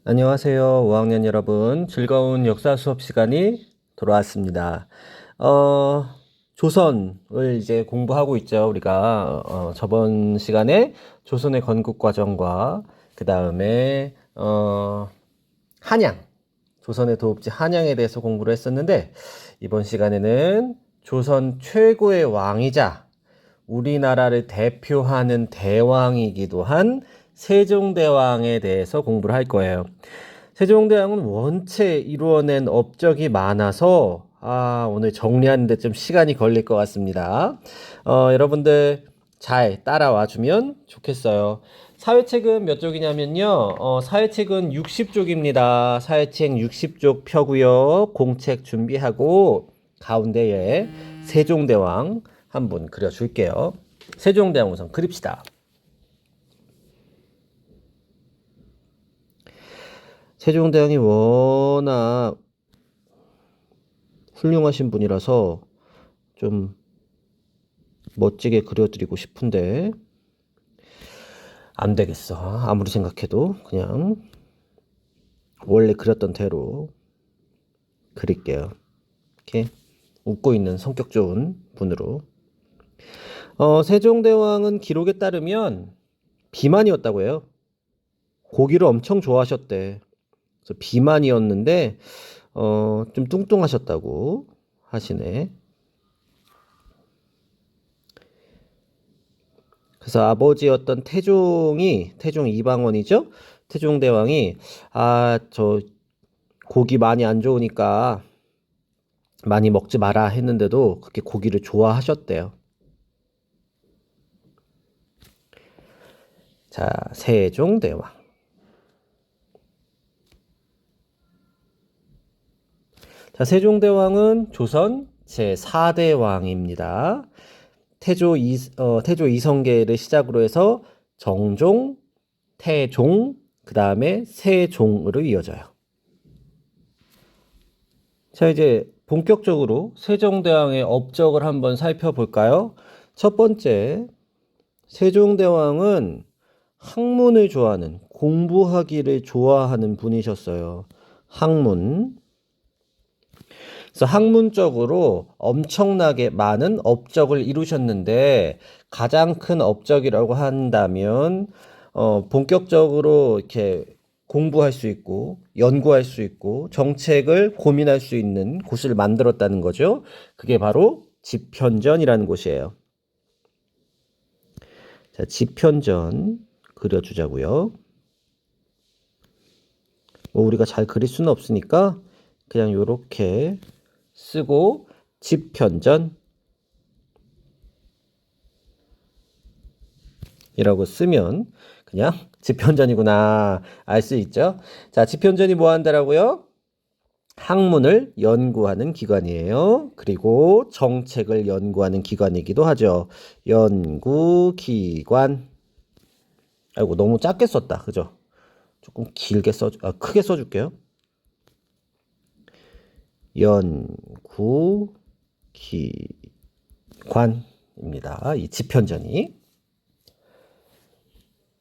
안녕하세요. 5학년 여러분. 즐거운 역사 수업 시간이 돌아왔습니다. 어, 조선을 이제 공부하고 있죠. 우리가 저번 시간에 조선의 건국 과정과 그 다음에 한양, 조선의 도읍지 한양에 대해서 공부를 했었는데 이번 시간에는 조선 최고의 왕이자 우리나라를 대표하는 대왕이기도 한 세종대왕에 대해서 공부를 할 거예요. 세종대왕은 원체 이루어낸 업적이 많아서 오늘 정리하는데 좀 시간이 걸릴 것 같습니다. 여러분들 잘 따라와 주면 좋겠어요. 사회책은 몇 쪽이냐면요. 사회책은 60쪽입니다. 사회책 60쪽 펴고요. 공책 준비하고 가운데에 세종대왕 한 분 그려줄게요. 세종대왕 우선 그립시다. 세종대왕이 워낙 훌륭하신 분이라서 좀 멋지게 그려드리고 싶은데 안 되겠어. 아무리 생각해도 그냥 원래 그렸던 대로 그릴게요. 이렇게 웃고 있는 성격 좋은 분으로. 세종대왕은 기록에 따르면 비만이었다고 해요. 고기를 엄청 좋아하셨대. 그래서 비만이었는데 좀 뚱뚱하셨다고 하시네. 그래서 아버지였던 태종 이방원이죠. 태종대왕이 저 고기 많이 안 좋으니까 많이 먹지 마라 했는데도 그렇게 고기를 좋아하셨대요. 자, 세종대왕. 자, 세종대왕은 조선 제4대 왕입니다. 태조 이성계를 시작으로 해서 정종, 태종, 그 다음에 세종으로 이어져요. 자, 이제 본격적으로 세종대왕의 업적을 한번 살펴볼까요? 첫 번째, 세종대왕은 학문을 좋아하는, 공부하기를 좋아하는 분이셨어요. 학문. 그래서 학문적으로 엄청나게 많은 업적을 이루셨는데 가장 큰 업적이라고 한다면 본격적으로 이렇게 공부할 수 있고 연구할 수 있고 정책을 고민할 수 있는 곳을 만들었다는 거죠. 그게 바로 집현전이라는 곳이에요. 자, 집현전 그려주자고요. 뭐 우리가 잘 그릴 수는 없으니까 그냥 요렇게 쓰고 집현전 이라고 쓰면 그냥 집현전이구나 알 수 있죠. 자, 집현전이 뭐 한다라고요? 학문을 연구하는 기관이에요. 그리고 정책을 연구하는 기관이기도 하죠. 연구기관. 아이고 너무 작게 썼다. 그죠? 조금 길게 크게 써줄게요. 연구기관입니다. 이 집현전이.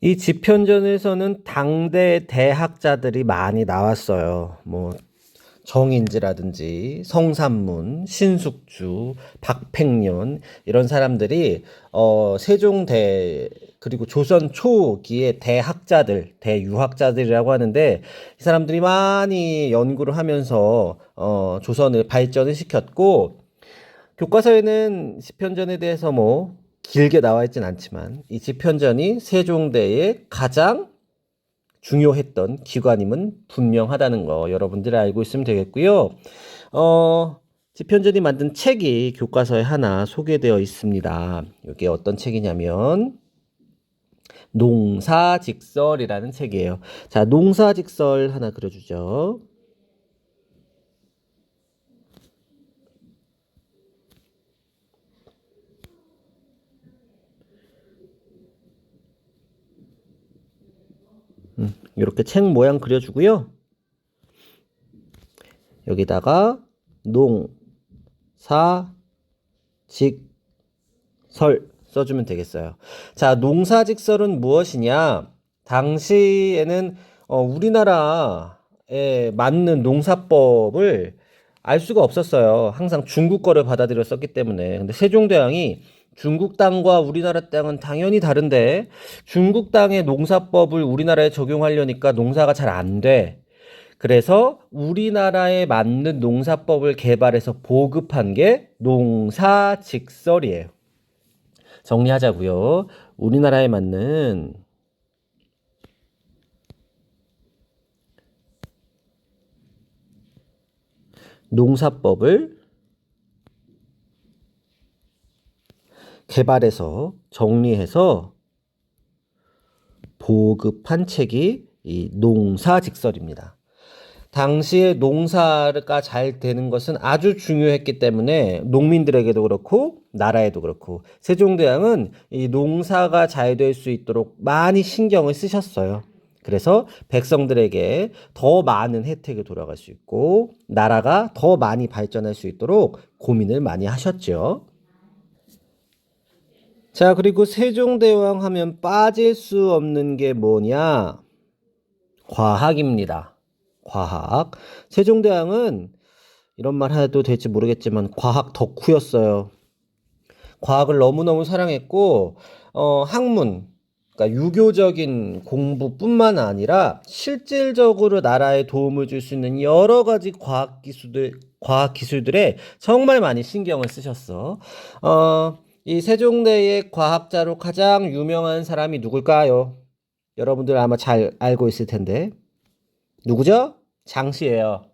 이 집현전에서는 당대 대학자들이 많이 나왔어요. 뭐 정인지라든지 성삼문, 신숙주, 박팽년 이런 사람들이 세종대 그리고 조선 초기의 대학자들, 대유학자들이라고 하는데 이 사람들이 많이 연구를 하면서 조선을 발전을 시켰고 교과서에는 집현전에 대해서 뭐 길게 나와 있진 않지만 이 집현전이 세종대의 가장 중요했던 기관임은 분명하다는 거 여러분들이 알고 있으면 되겠고요. 집현전이 만든 책이 교과서에 하나 소개되어 있습니다. 이게 어떤 책이냐면 농사직설이라는 책이에요. 자, 농사직설 하나 그려주죠. 이렇게 책 모양 그려주고요. 여기다가 농사직설 써주면 되겠어요. 자, 농사직설은 무엇이냐? 당시에는 우리나라에 맞는 농사법을 알 수가 없었어요. 항상 중국 거를 받아들였었기 때문에. 근데 세종대왕이 중국 땅과 우리나라 땅은 당연히 다른데 중국 땅의 농사법을 우리나라에 적용하려니까 농사가 잘 안 돼. 그래서 우리나라에 맞는 농사법을 개발해서 보급한 게 농사직설이에요. 정리하자고요. 우리나라에 맞는 농사법을 개발해서 정리해서 보급한 책이 이 농사직설입니다. 당시에 농사가 잘 되는 것은 아주 중요했기 때문에 농민들에게도 그렇고 나라에도 그렇고 세종대왕은 이 농사가 잘 될 수 있도록 많이 신경을 쓰셨어요. 그래서 백성들에게 더 많은 혜택이 돌아갈 수 있고 나라가 더 많이 발전할 수 있도록 고민을 많이 하셨죠. 자, 그리고 세종대왕 하면 빠질 수 없는 게 뭐냐? 과학입니다. 과학. 세종대왕은 이런 말 해도 될지 모르겠지만 과학 덕후였어요. 과학을 너무너무 사랑했고 학문, 그러니까 유교적인 공부뿐만 아니라 실질적으로 나라에 도움을 줄 수 있는 여러 가지 과학 기술들에 정말 많이 신경을 쓰셨어. 이 세종대의 과학자로 가장 유명한 사람이 누굴까요? 여러분들 아마 잘 알고 있을 텐데. 누구죠? 장씨예요.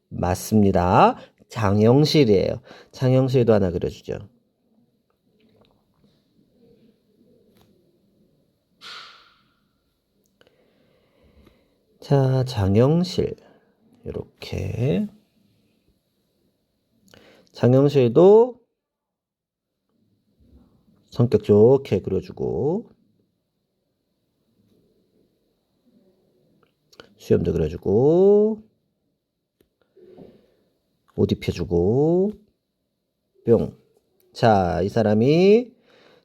맞습니다. 장영실이에요. 장영실도 하나 그려주죠. 자, 장영실. 이렇게. 장영실도 성격 좋게 그려주고, 수염도 그려주고, 옷 입혀주고, 뿅. 자, 이 사람이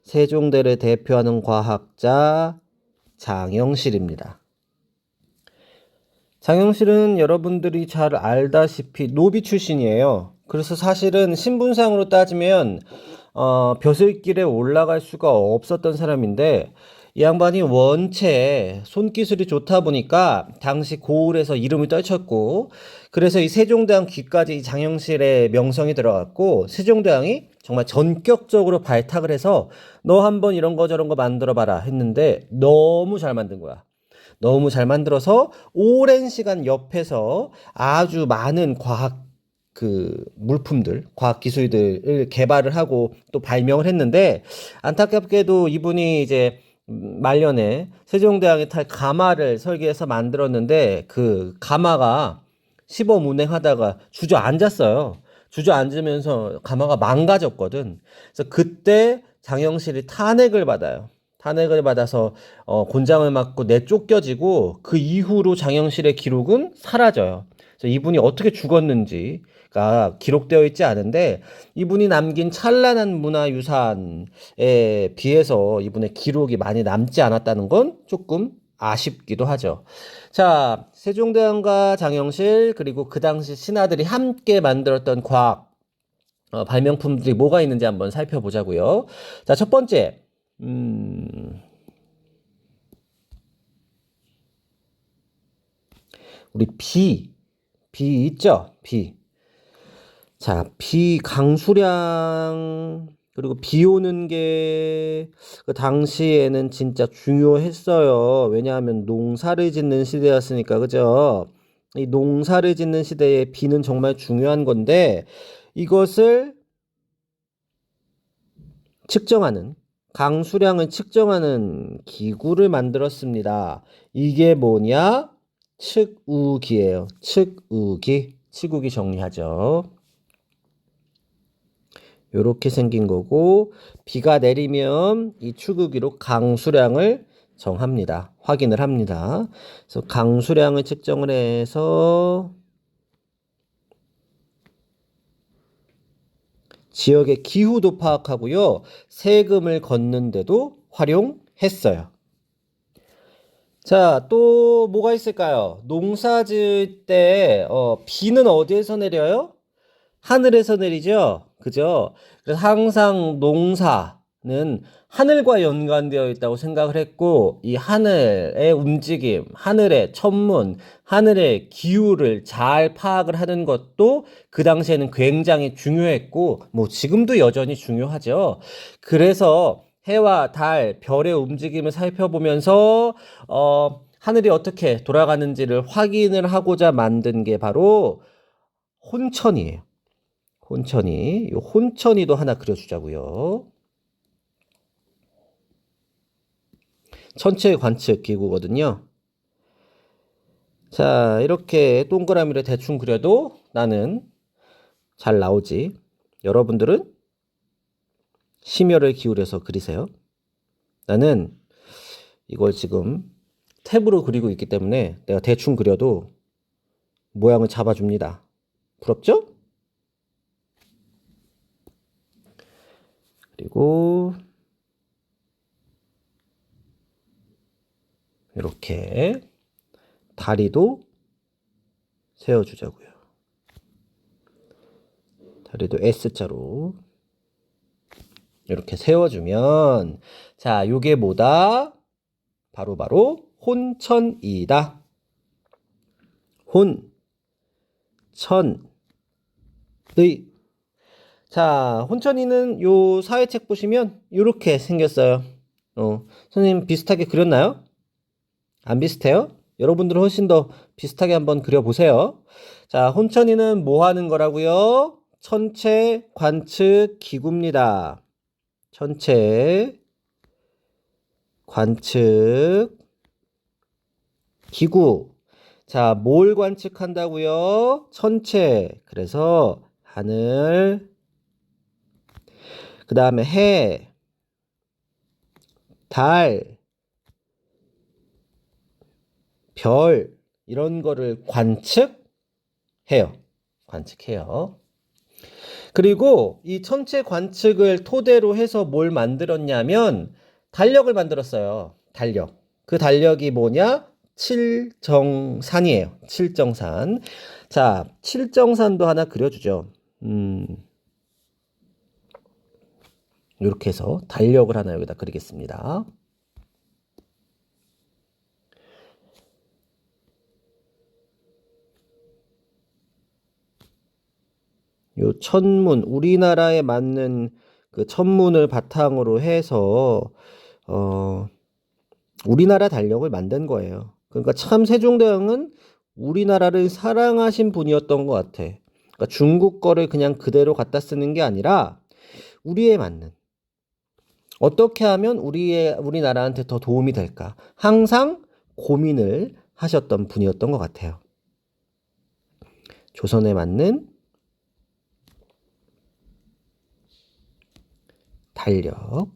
세종대를 대표하는 과학자 장영실입니다. 장영실은 여러분들이 잘 알다시피 노비 출신이에요. 그래서 사실은 신분상으로 따지면 벼슬길에 올라갈 수가 없었던 사람인데 이 양반이 원체 손기술이 좋다 보니까 당시 고을에서 이름을 떨쳤고 그래서 이 세종대왕 귀까지 장영실의 명성이 들어갔고 세종대왕이 정말 전격적으로 발탁을 해서 너 한번 이런 거 저런 거 만들어 봐라 했는데 너무 잘 만든 거야. 너무 잘 만들어서 오랜 시간 옆에서 아주 많은 과학 물품들, 과학 기술들을 개발을 하고 또 발명을 했는데 안타깝게도 이분이 이제 말년에 세종대왕이 탈 가마를 설계해서 만들었는데 그 가마가 시범 운행하다가 주저앉았어요. 주저앉으면서 가마가 망가졌거든. 그래서 그때 장영실이 탄핵을 받아요. 탄핵을 받아서 곤장을 맞고 내쫓겨지고 그 이후로 장영실의 기록은 사라져요. 그래서 이분이 어떻게 죽었는지가 기록되어 있지 않은데 이분이 남긴 찬란한 문화유산에 비해서 이분의 기록이 많이 남지 않았다는 건 조금 아쉽기도 하죠. 자, 세종대왕과 장영실 그리고 그 당시 신하들이 함께 만들었던 과학 발명품들이 뭐가 있는지 한번 살펴보자고요. 자, 첫 번째 우리 비 있죠? 비. 자, 비 강수량 그리고 비 오는 게 그 당시에는 진짜 중요했어요. 왜냐하면 농사를 짓는 시대였으니까, 그죠? 이 농사를 짓는 시대에 비는 정말 중요한 건데 이것을 측정하는 강수량을 측정하는 기구를 만들었습니다. 이게 뭐냐? 측우기예요. 측우기. 측우기 정리하죠. 요렇게 생긴 거고 비가 내리면 이 측우기로 강수량을 정합니다. 확인을 합니다. 그래서 강수량을 측정을 해서 지역의 기후도 파악하고요. 세금을 걷는데도 활용했어요. 자, 또 뭐가 있을까요? 농사 지을 때, 비는 어디에서 내려요? 하늘에서 내리죠? 그죠? 그래서 항상 농사는 하늘과 연관되어 있다고 생각을 했고, 이 하늘의 움직임, 하늘의 천문, 하늘의 기후를 잘 파악을 하는 것도 그 당시에는 굉장히 중요했고, 뭐 지금도 여전히 중요하죠. 그래서 해와 달, 별의 움직임을 살펴보면서, 하늘이 어떻게 돌아가는지를 확인을 하고자 만든 게 바로 혼천이에요. 혼천이. 요 혼천이도 하나 그려주자고요. 천체 관측 기구거든요. 자, 이렇게 동그라미를 대충 그려도 나는 잘 나오지. 여러분들은 심혈을 기울여서 그리세요. 나는 이걸 지금 탭으로 그리고 있기 때문에 내가 대충 그려도 모양을 잡아줍니다. 부럽죠? 그리고 이렇게 다리도 세워주자고요. 다리도 S자로 이렇게 세워주면 자, 요게 뭐다? 바로 혼천이다. 혼천의. 자, 혼천이는 요 사회책 보시면 요렇게 생겼어요. 선생님 비슷하게 그렸나요? 안 비슷해요? 여러분들은 훨씬 더 비슷하게 한번 그려보세요. 자, 혼천이는 뭐 하는 거라고요? 천체 관측 기구입니다. 천체 관측 기구. 자, 뭘 관측한다고요? 천체. 그래서 하늘, 그 다음에 해, 달, 별 이런 거를 관측해요. 관측해요. 그리고 이 천체 관측을 토대로 해서 뭘 만들었냐면 달력을 만들었어요. 달력. 그 달력이 뭐냐? 칠정산이에요. 칠정산. 자, 칠정산도 하나 그려주죠. 이렇게 해서 달력을 하나 여기다 그리겠습니다. 요 천문, 우리나라에 맞는 그 천문을 바탕으로 해서 우리나라 달력을 만든 거예요. 그러니까 참 세종대왕은 우리나라를 사랑하신 분이었던 것 같아. 그러니까 중국 거를 그냥 그대로 갖다 쓰는 게 아니라 우리에 맞는, 어떻게 하면 우리나라한테 더 도움이 될까? 항상 고민을 하셨던 분이었던 것 같아요. 조선에 맞는 달력.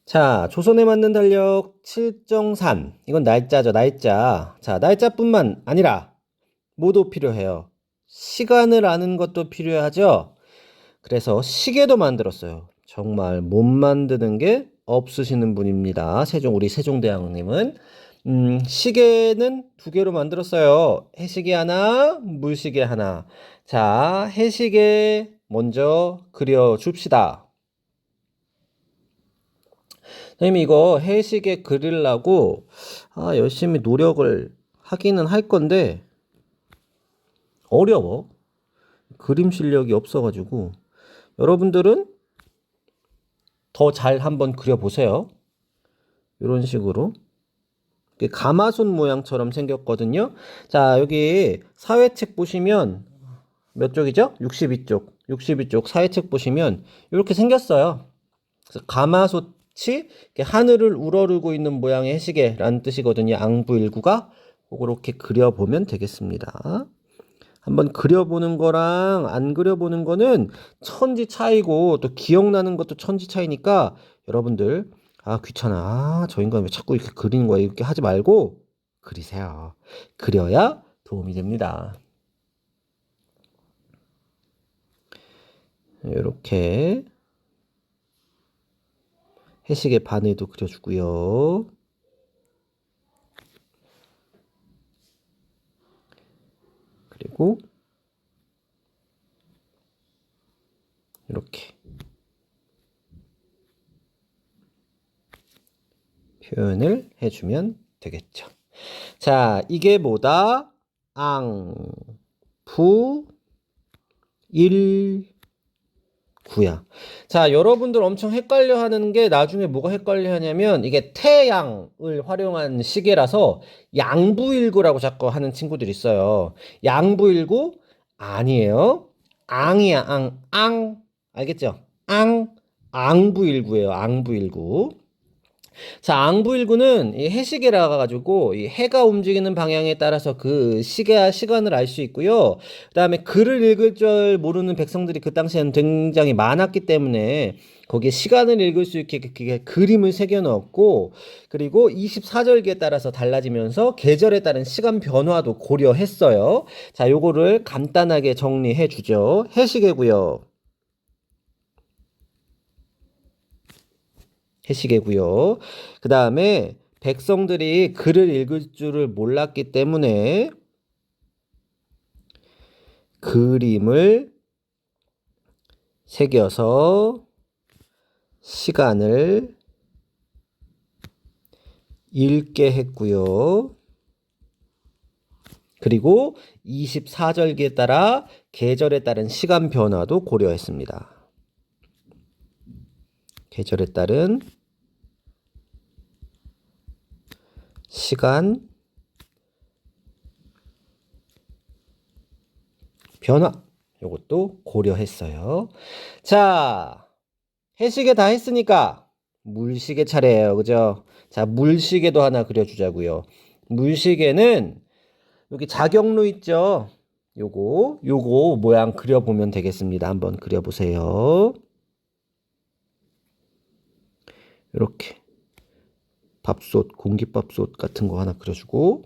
자, 조선에 맞는 달력 칠정산. 이건 날짜죠, 날짜. 자, 날짜뿐만 아니라 뭐도 필요해요. 시간을 아는 것도 필요하죠. 그래서 시계도 만들었어요. 정말 못 만드는 게 없으시는 분입니다. 우리 세종대왕님은. 시계는 두 개로 만들었어요. 해시계 하나, 물시계 하나. 자, 해시계 먼저 그려줍시다. 선생님 이거 해시계 그리려고 열심히 노력을 하기는 할 건데 어려워. 그림 실력이 없어가지고 여러분들은 더 잘 한번 그려보세요. 이런 식으로 가마솥 모양처럼 생겼거든요. 자, 여기 사회책 보시면 몇 쪽이죠? 62쪽. 62쪽 사회책 보시면 이렇게 생겼어요. 그래서 가마솥이 하늘을 우러르고 있는 모양의 해시계라는 뜻이거든요. 앙부일구가 그렇게 그려보면 되겠습니다. 한번 그려보는 거랑 안 그려보는 거는 천지 차이고 또 기억나는 것도 천지 차이니까 여러분들 귀찮아. 저 인간 왜 자꾸 이렇게 그리는 거야. 이렇게 하지 말고 그리세요. 그려야 도움이 됩니다. 이렇게 해시계 바늘도 그려주고요. 그리고 이렇게 표현을 해주면 되겠죠. 자, 이게 뭐다? 앙, 부, 일, 구야. 자, 여러분들 엄청 헷갈려 하는 게 나중에 뭐가 헷갈려 하냐면 이게 태양을 활용한 시계라서 양부일구라고 자꾸 하는 친구들이 있어요. 양부일구 아니에요. 앙이야, 앙, 앙. 알겠죠? 앙, 앙부일구예요. 앙부일구. 자, 앙부일구는 이 해시계라 가지고 이 해가 움직이는 방향에 따라서 그 시간을 알 수 있고요. 그다음에 글을 읽을 줄 모르는 백성들이 그 당시에는 굉장히 많았기 때문에 거기에 시간을 읽을 수 있게 그림을 새겨 넣었고, 그리고 24절기에 따라서 달라지면서 계절에 따른 시간 변화도 고려했어요. 자, 요거를 간단하게 정리해 주죠. 해시계고요. 해시계고요. 그 다음에 백성들이 글을 읽을 줄을 몰랐기 때문에 그림을 새겨서 시간을 읽게 했고요. 그리고 24절기에 따라 계절에 따른 시간 변화도 고려했습니다. 계절에 따른 시간 변화, 이것도 고려했어요. 자, 해시계 다 했으니까 물시계 차례예요. 그죠? 자, 물시계도 하나 그려주자고요. 물시계는 여기 자경로 있죠? 요거 모양 그려보면 되겠습니다. 한번 그려보세요. 이렇게 밥솥, 공깃밥솥 같은 거 하나 그려주고,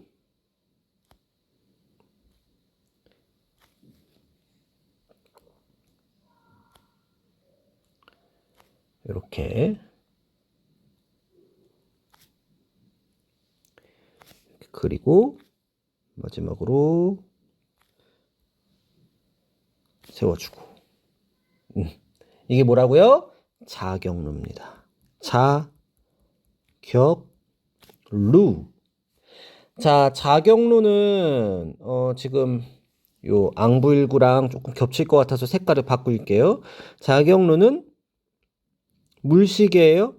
이렇게 그리고 마지막으로 세워주고. 이게 뭐라고요? 자경루입니다. 자격루. 자, 자경루는 지금 요 앙부일구랑 조금 겹칠 것 같아서 색깔을 바꿀게요. 자경루는 물시계예요.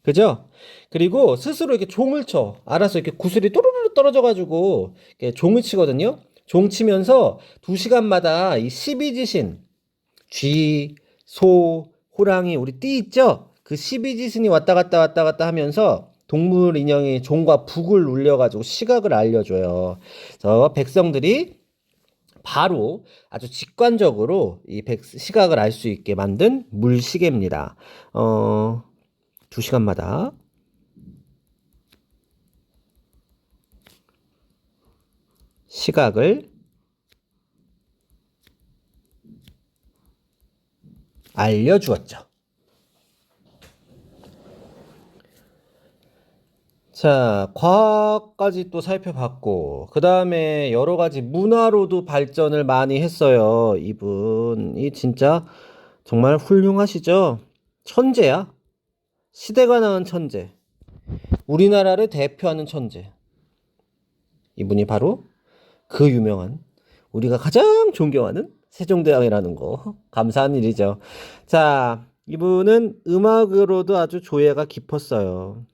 그죠? 그리고 스스로 이렇게 종을 쳐. 알아서 이렇게 구슬이 또르르 떨어져가지고 이렇게 종을 치거든요. 종 치면서 2시간마다 이 12지신, 쥐, 소, 호랑이, 우리 띠 있죠? 그 12지신이 왔다 갔다 하면서 동물 인형이 종과 북을 울려가지고 시각을 알려줘요. 그래서 백성들이 바로 아주 직관적으로 이 시각을 알 수 있게 만든 물시계입니다. 2시간마다 시각을 알려주었죠. 자, 과학까지 또 살펴봤고, 그 다음에 여러 가지 문화로도 발전을 많이 했어요. 이분이 진짜 정말 훌륭하시죠? 천재야. 시대가 낳은 천재. 우리나라를 대표하는 천재. 이분이 바로 그 유명한, 우리가 가장 존경하는 세종대왕이라는 거. 감사한 일이죠. 자, 이분은 음악으로도 아주 조예가 깊었어요.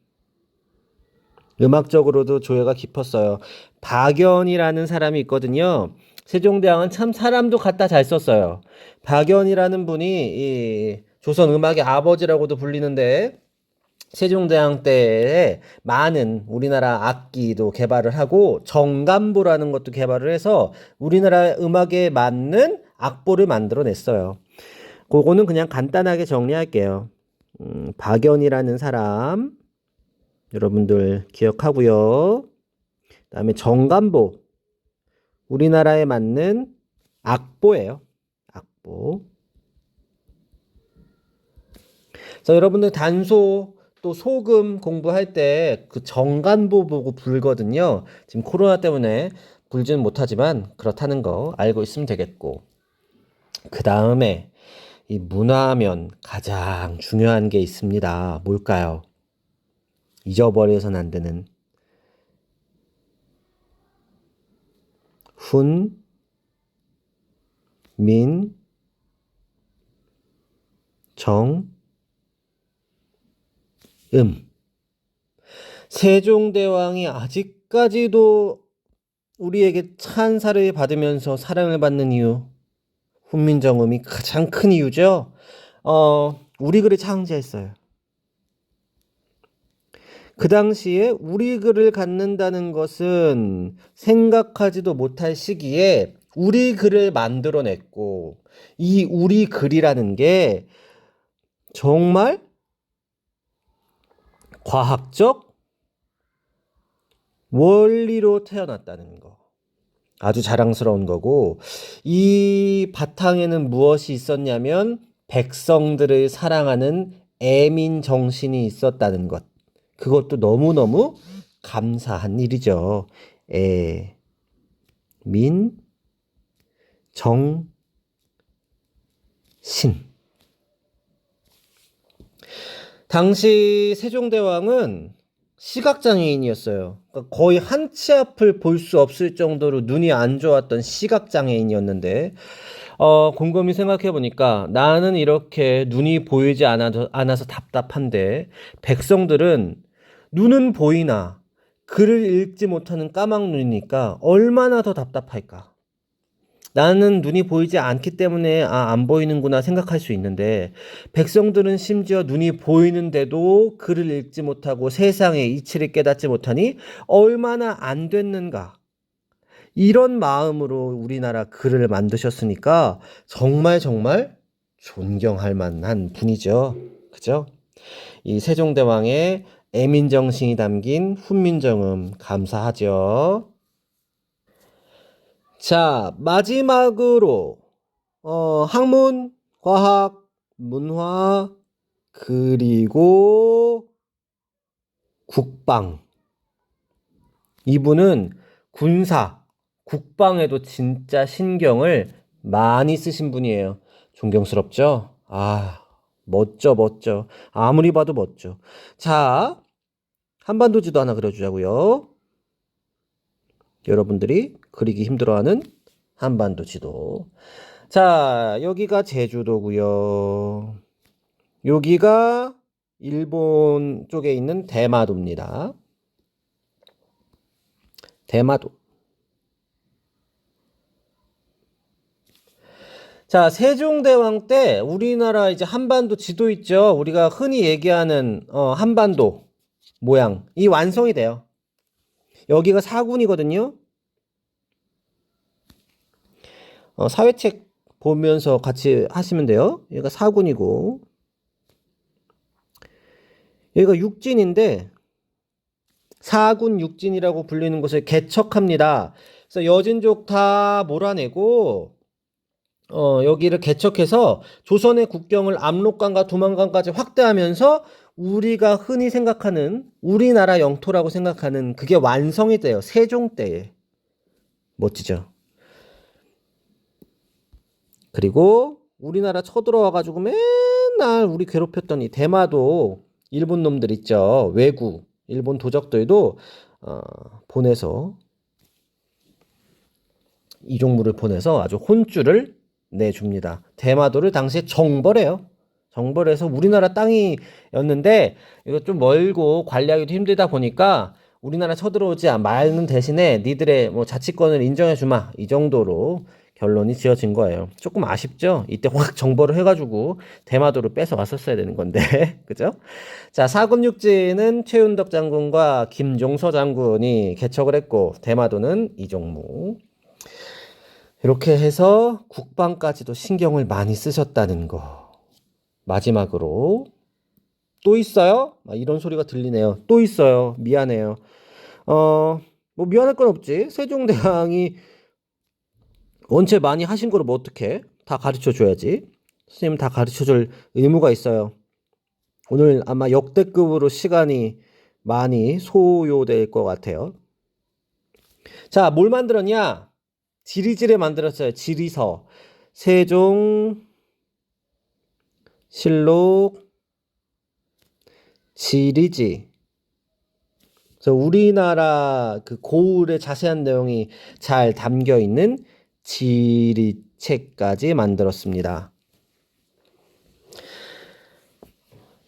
음악적으로도 조예가 깊었어요. 박연이라는 사람이 있거든요. 세종대왕은 참 사람도 갖다 잘 썼어요. 박연이라는 분이 이 조선 음악의 아버지라고도 불리는데, 세종대왕 때에 많은 우리나라 악기도 개발을 하고 정간보라는 것도 개발을 해서 우리나라 음악에 맞는 악보를 만들어냈어요. 그거는 그냥 간단하게 정리할게요. 박연이라는 사람 여러분들 기억하고요. 그다음에 정간보, 우리나라에 맞는 악보예요. 악보. 그래서 여러분들 단소 또 소금 공부할 때 그 정간보 보고 불거든요. 지금 코로나 때문에 불지는 못하지만 그렇다는 거 알고 있으면 되겠고. 그 다음에 이 문화하면 가장 중요한 게 있습니다. 뭘까요? 잊어버려서는 안 되는 훈, 민, 정, 세종대왕이 아직까지도 우리에게 찬사를 받으면서 사랑을 받는 이유, 훈민정음이 가장 큰 이유죠. 우리 글을 창제했어요. 그 당시에 우리 글을 갖는다는 것은 생각하지도 못할 시기에 우리 글을 만들어냈고, 이 우리 글이라는 게 정말 과학적 원리로 태어났다는 거. 아주 자랑스러운 거고, 이 바탕에는 무엇이 있었냐면 백성들을 사랑하는 애민 정신이 있었다는 것. 그것도 너무너무 감사한 일이죠. 민, 정, 신. 당시 세종대왕은 시각장애인이었어요. 그러니까 거의 한 치 앞을 볼 수 없을 정도로 눈이 안 좋았던 시각장애인이었는데, 곰곰이 생각해 보니까 나는 이렇게 눈이 보이지 않아서 답답한데, 백성들은 눈은 보이나 글을 읽지 못하는 까막눈이니까 얼마나 더 답답할까? 나는 눈이 보이지 않기 때문에 안 보이는구나 생각할 수 있는데, 백성들은 심지어 눈이 보이는데도 글을 읽지 못하고 세상의 이치를 깨닫지 못하니 얼마나 안 됐는가. 이런 마음으로 우리나라 글을 만드셨으니까 정말 정말 존경할 만한 분이죠. 그죠? 이 세종대왕의 애민정신이 담긴 훈민정음 감사하죠. 자, 마지막으로 학문, 과학, 문화, 그리고 국방. 이분은 군사, 국방에도 진짜 신경을 많이 쓰신 분이에요. 존경스럽죠? 멋져, 멋져. 아무리 봐도 멋져. 자, 한반도지도 하나 그려주자고요. 여러분들이 그리기 힘들어하는 한반도 지도. 자, 여기가 제주도고요. 여기가 일본 쪽에 있는 대마도입니다. 대마도. 자, 세종대왕 때 우리나라 이제 한반도 지도 있죠. 우리가 흔히 얘기하는 한반도 모양. 이 완성이 돼요. 여기가 사군이거든요. 사회책 보면서 같이 하시면 돼요. 여기가 사군이고, 여기가 육진인데, 사군 육진이라고 불리는 곳을 개척합니다. 그래서 여진족 다 몰아내고, 여기를 개척해서 조선의 국경을 압록강과 두만강까지 확대하면서 우리가 흔히 생각하는 우리나라 영토라고 생각하는 그게 완성이 돼요. 세종 때에. 멋지죠? 그리고 우리나라 쳐들어와가지고 맨날 우리 괴롭혔던 이 대마도 일본 놈들 있죠. 외구, 일본 도적들도 보내서 이종무를 보내서 아주 혼쭐을 내줍니다. 대마도를 당시에 정벌해요. 정벌해서 우리나라 땅이었는데 이거 좀 멀고 관리하기도 힘들다 보니까 우리나라 쳐들어오지 말는 대신에 니들의 뭐 자치권을 인정해주마 이 정도로 결론이 지어진 거예요. 조금 아쉽죠? 이때 확 정벌을 해가지고 대마도를 뺏어 왔었어야 되는 건데 그죠? 자, 사군육지는 최윤덕 장군과 김종서 장군이 개척을 했고 대마도는 이종무. 이렇게 해서 국방까지도 신경을 많이 쓰셨다는 거. 마지막으로 또 있어요? 이런 소리가 들리네요. 또 있어요. 미안해요. 뭐 미안할 건 없지. 세종대왕이 원체 많이 하신 거를 뭐 어떡해? 다 가르쳐 줘야지. 선생님 다 가르쳐 줄 의무가 있어요. 오늘 아마 역대급으로 시간이 많이 소요될 것 같아요. 자, 뭘 만들었냐? 지리지레 만들었어요. 지리서. 세종, 실록, 지리지. 그래서 우리나라 그 고을의 자세한 내용이 잘 담겨 있는 지리책까지 만들었습니다.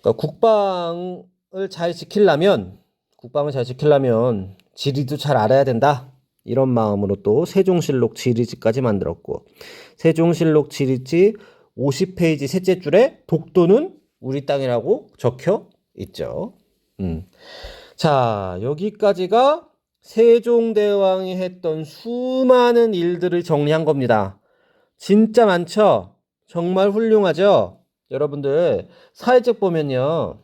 그러니까 국방을 잘 지키려면 지리도 잘 알아야 된다. 이런 마음으로 또 세종실록 지리지까지 만들었고, 세종실록 지리지 50페이지 셋째 줄에 독도는 우리 땅이라고 적혀 있죠. 자, 여기까지가 세종대왕이 했던 수많은 일들을 정리한 겁니다. 진짜 많죠? 정말 훌륭하죠? 여러분들 사회책 보면요,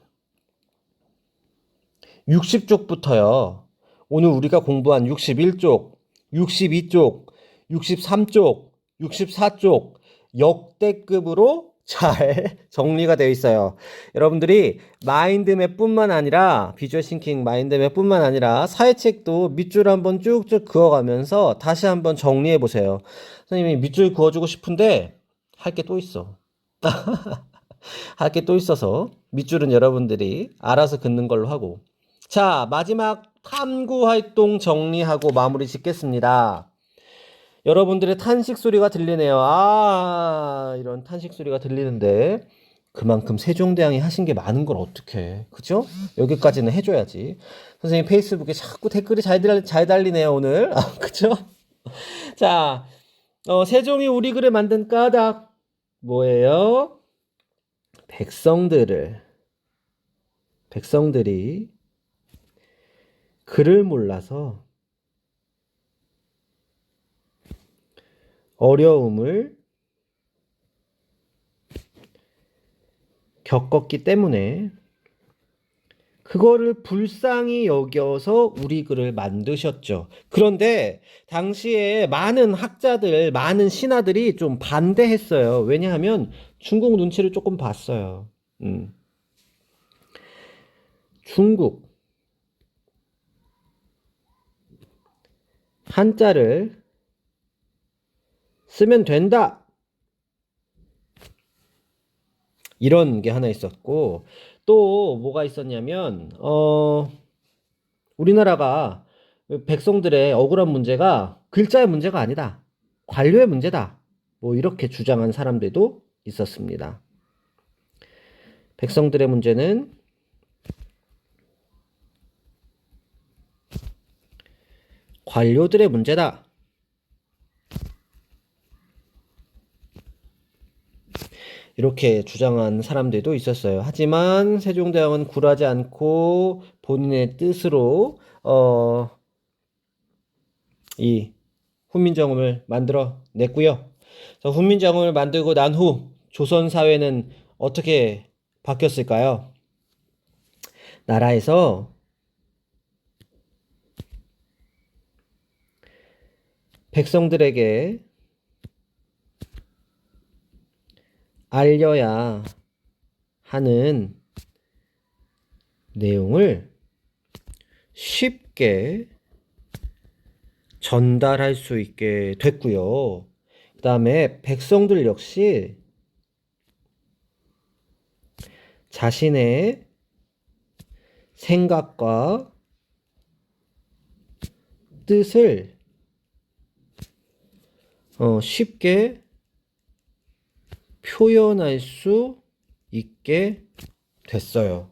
60쪽부터요. 오늘 우리가 공부한 61쪽, 62쪽, 63쪽, 64쪽 역대급으로 잘 정리가 되어 있어요. 여러분들이 마인드맵뿐만 아니라 비주얼 싱킹 마인드맵뿐만 아니라 사회책도 밑줄 한번 쭉쭉 그어가면서 다시 한번 정리해 보세요. 선생님이 밑줄 그어주고 싶은데 할 게 또 있어. 할 게 또 있어서 밑줄은 여러분들이 알아서 긋는 걸로 하고, 자, 마지막 탐구 활동 정리하고 마무리 짓겠습니다. 여러분들의 탄식 소리가 들리네요. 아, 이런 탄식 소리가 들리는데 그만큼 세종대왕이 하신 게 많은 걸 어떡해. 그죠? 여기까지는 해줘야지. 선생님 페이스북에 자꾸 댓글이 잘 달리네요, 오늘. 아, 그죠? 자, 세종이 우리 글을 만든 까닭 뭐예요? 백성들이 글을 몰라서 어려움을 겪었기 때문에 그거를 불쌍히 여겨서 우리 글을 만드셨죠. 그런데 당시에 많은 학자들, 많은 신하들이 좀 반대했어요. 왜냐하면 중국 눈치를 조금 봤어요. 중국 한자를 쓰면 된다, 이런 게 하나 있었고, 또 뭐가 있었냐면 우리나라가 백성들의 억울한 문제가 글자의 문제가 아니다, 관료의 문제다, 뭐 이렇게 주장한 사람들도 있었습니다. 백성들의 문제는 관료들의 문제다, 이렇게 주장한 사람들도 있었어요. 하지만 세종대왕은 굴하지 않고 본인의 뜻으로 이 훈민정음을 만들어 냈고요. 훈민정음을 만들고 난 후 조선 사회는 어떻게 바뀌었을까요? 나라에서 백성들에게 알려야 하는 내용을 쉽게 전달할 수 있게 됐고요. 그 다음에 백성들 역시 자신의 생각과 뜻을 쉽게 표현할 수 있게 됐어요.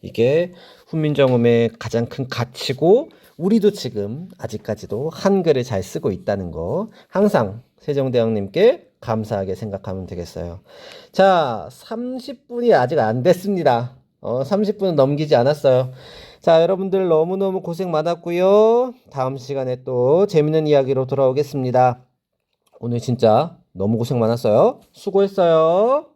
이게 훈민정음의 가장 큰 가치고, 우리도 지금 아직까지도 한글을 잘 쓰고 있다는 거 항상 세종대왕님께 감사하게 생각하면 되겠어요. 자, 30분이 아직 안 됐습니다. 30분은 넘기지 않았어요. 자, 여러분들 너무너무 고생 많았고요. 다음 시간에 또 재밌는 이야기로 돌아오겠습니다. 오늘 진짜 너무 고생 많았어요. 수고했어요.